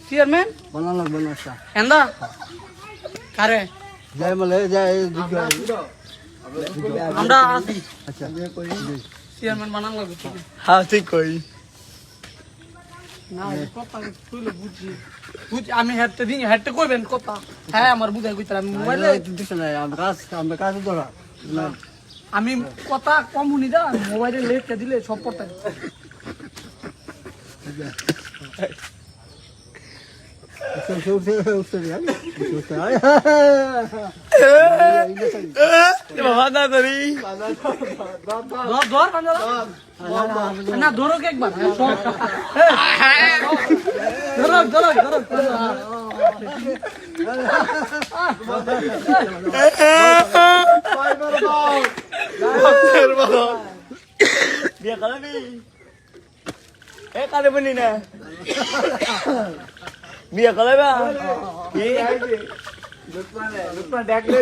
chairman বানানো লাগবে না আচ্ছা এন্দা কারে যাই বলে যাই আমরা আছি আচ্ছা চেয়ারম্যান বানান লাগবে হ্যাঁ ঠিক কই না কথা তুইলে বুঝি আমি হেঁটে কইবেন কথা হ্যাঁ আমার বুঝাই কইতে আমি মোবাইলে দিছ না আমরা কাজ ধরা আমি কথা কম শুনি দা মোবাইলে লেটকে দিলে সব পড়তে না ধরো একবার ধরো biar kalau ni kada bani na biar kalau ba lutman dekh le